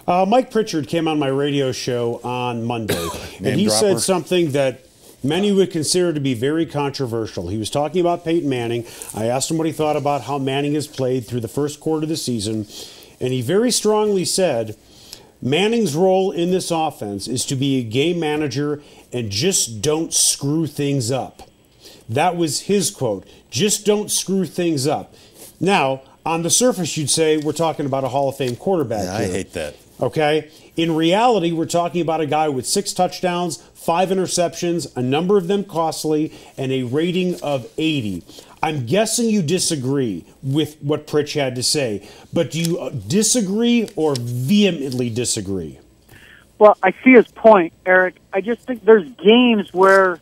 Mike Pritchard came on my radio show on Monday, and he said something that many would consider to be very controversial. He was talking about Peyton Manning. I asked him what he thought about how Manning has played through the first quarter of the season, and he very strongly said Manning's role in this offense is to be a game manager and just don't screw things up. That was his quote. Just don't screw things up. Now, on the surface, you'd say we're talking about a Hall of Fame quarterback here. I hate that. Okay? In reality, we're talking about a guy with 6 touchdowns, 5 interceptions, a number of them costly, and a rating of 80. I'm guessing you disagree with what Pritch had to say, but do you disagree or vehemently disagree? Well, I see his point, Eric. I just think there's games where,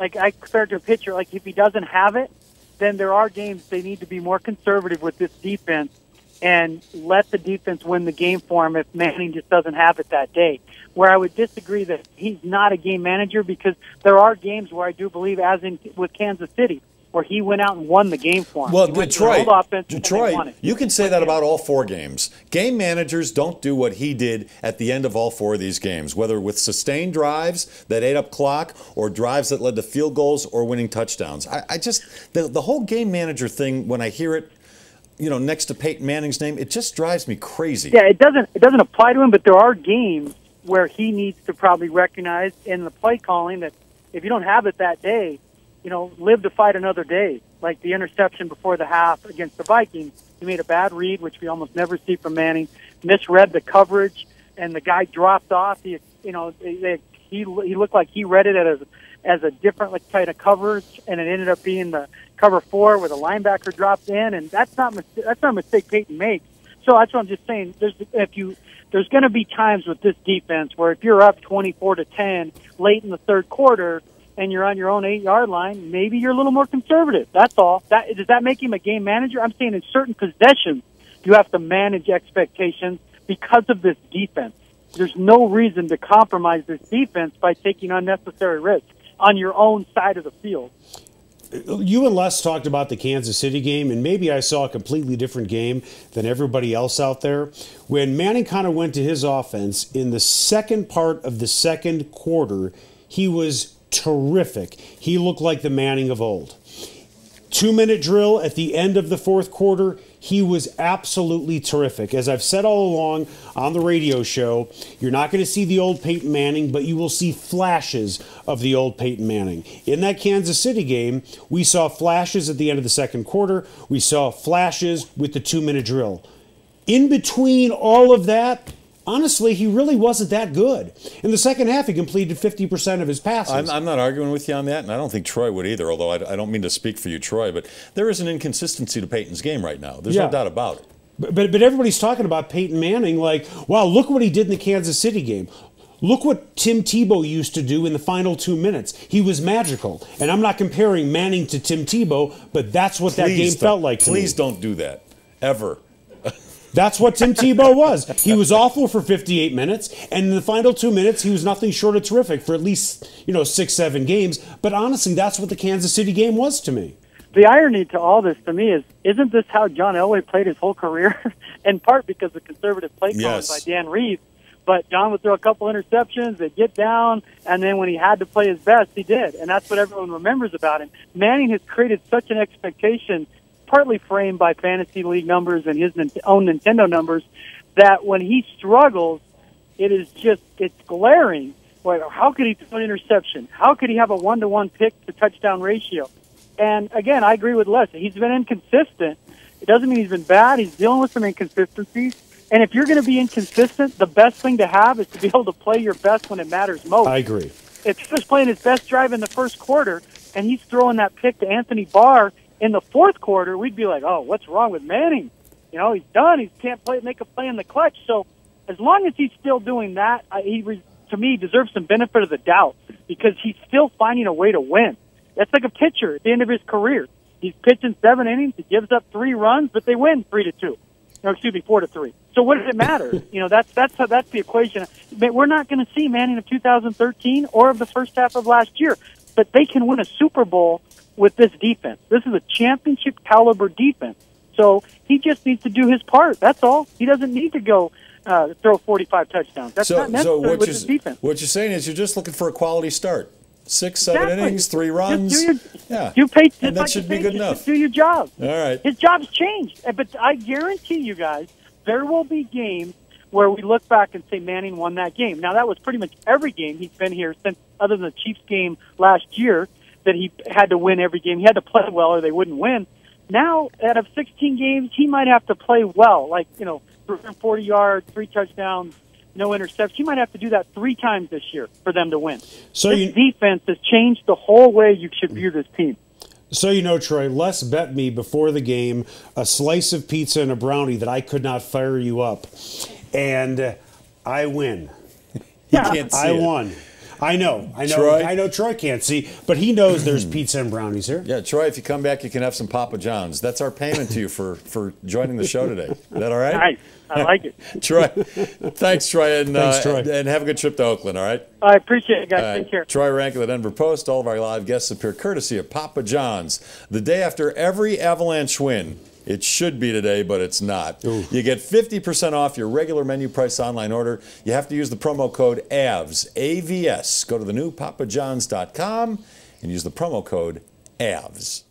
like, I compare it to a pitcher, like if he doesn't have it, then there are games they need to be more conservative with this defense and let the defense win the game for him if Manning just doesn't have it that day. Where I would disagree that he's not a game manager, because there are games where I do believe, as in with Kansas City, where he went out and won the game for him. Well, Detroit, you can say that about all 4 games. Game managers don't do what he did at the end of all 4 of these games, whether with sustained drives that ate up clock or drives that led to field goals or winning touchdowns. I just, the whole game manager thing, when I hear it, you know, next to Peyton Manning's name, it just drives me crazy. Yeah, it doesn't apply to him, but there are games where he needs to probably recognize in the play calling that if you don't have it that day, you know, live to fight another day. Like the interception before the half against the Vikings, he made a bad read, which we almost never see from Manning, misread the coverage, and the guy dropped off. He looked like he read it as a different kind of coverage, and it ended up being the cover 4 where the linebacker dropped in, and that's not a mistake Peyton makes. So that's what I'm just saying. There's going to be times with this defense where if you're up 24-10 late in the third quarter and you're on your own 8-yard line, maybe you're a little more conservative. That's all. Does that make him a game manager? I'm saying in certain possessions you have to manage expectations because of this defense. There's no reason to compromise this defense by taking unnecessary risks on your own side of the field. You and Les talked about the Kansas City game, and maybe I saw a completely different game than everybody else out there. When Manning kind of went to his offense in the second part of the second quarter, he was terrific. He looked like the Manning of old. 2-minute drill at the end of the fourth quarter, he was absolutely terrific. As I've said all along on the radio show, you're not going to see the old Peyton Manning, but you will see flashes of the old Peyton Manning. In that Kansas City game, we saw flashes at the end of the second quarter. We saw flashes with the 2-minute drill. In between all of that, honestly, he really wasn't that good. In the second half, he completed 50% of his passes. I'm not arguing with you on that, and I don't think Troy would either, although I don't mean to speak for you, Troy, but there is an inconsistency to Peyton's game right now. There's no doubt about it. But everybody's talking about Peyton Manning like, wow, look what he did in the Kansas City game. Look what Tim Tebow used to do in the final 2 minutes. He was magical. And I'm not comparing Manning to Tim Tebow, but that's what that game felt like to me. Please don't do that, ever. That's what Tim Tebow was. He was awful for 58 minutes, and in the final 2 minutes, he was nothing short of terrific for at least, 6-7 games. But honestly, that's what the Kansas City game was to me. The irony to all this to me is, isn't this how John Elway played his whole career? In part because of conservative play calling by Dan Reeves. But John would throw a couple interceptions, they'd get down, and then when he had to play his best, he did. And that's what everyone remembers about him. Manning has created such an expectation, partly framed by fantasy league numbers and his own Nintendo numbers, that when he struggles, it's glaring. Like, how could he throw an interception? How could he have a 1-to-1 pick to touchdown ratio? And again, I agree with Les. He's been inconsistent. It doesn't mean he's been bad. He's dealing with some inconsistencies. And if you're going to be inconsistent, the best thing to have is to be able to play your best when it matters most. I agree. If he was playing his best drive in the first quarter and he's throwing that pick to Anthony Barr in the fourth quarter, we'd be like, oh, what's wrong with Manning? He's done. He can't make a play in the clutch. So as long as he's still doing that, to me, deserves some benefit of the doubt because he's still finding a way to win. That's like a pitcher at the end of his career. He's pitching 7 innings. He gives up 3 runs, but they win 3-2. 4-3. So what does it matter? That's the equation. We're not going to see Manning of 2013 or of the first half of last year, but they can win a Super Bowl with this defense. This is a championship caliber defense. So he just needs to do his part. That's all. He doesn't need to go throw 45 touchdowns. That's not necessary with this defense. What you're saying is you're just looking for a quality start. 6, 7 innings, 3 runs. And that should be good enough. Just do your job. All right. His job's changed. But I guarantee you guys, there will be games where we look back and say Manning won that game. Now, that was pretty much every game he's been here since, other than the Chiefs game last year, that he had to win every game. He had to play well or they wouldn't win. Now, out of 16 games, he might have to play well, like, 340 yards, 3 touchdowns, no interception. He might have to do that 3 times this year for them to win. So this defense has changed the whole way you should view this team. So, Troy, Les bet me before the game a slice of pizza and a brownie that I could not fire you up. And I win. I won. I know. Troy? I know Troy can't see, but he knows there's pizza and brownies here. Yeah, Troy, if you come back, you can have some Papa John's. That's our payment to you for joining the show today. Is that all right? Nice. I like it. Troy, thanks, Troy, and have a good trip to Oakland, all right? I appreciate it, guys. Take care. Troy Renck of the Denver Post. All of our live guests appear courtesy of Papa John's. The day after every Avalanche win. It should be today, but it's not. Ooh. You get 50% off your regular menu price online order. You have to use the promo code AVS, AVS. Go to the new papajohns.com and use the promo code AVS.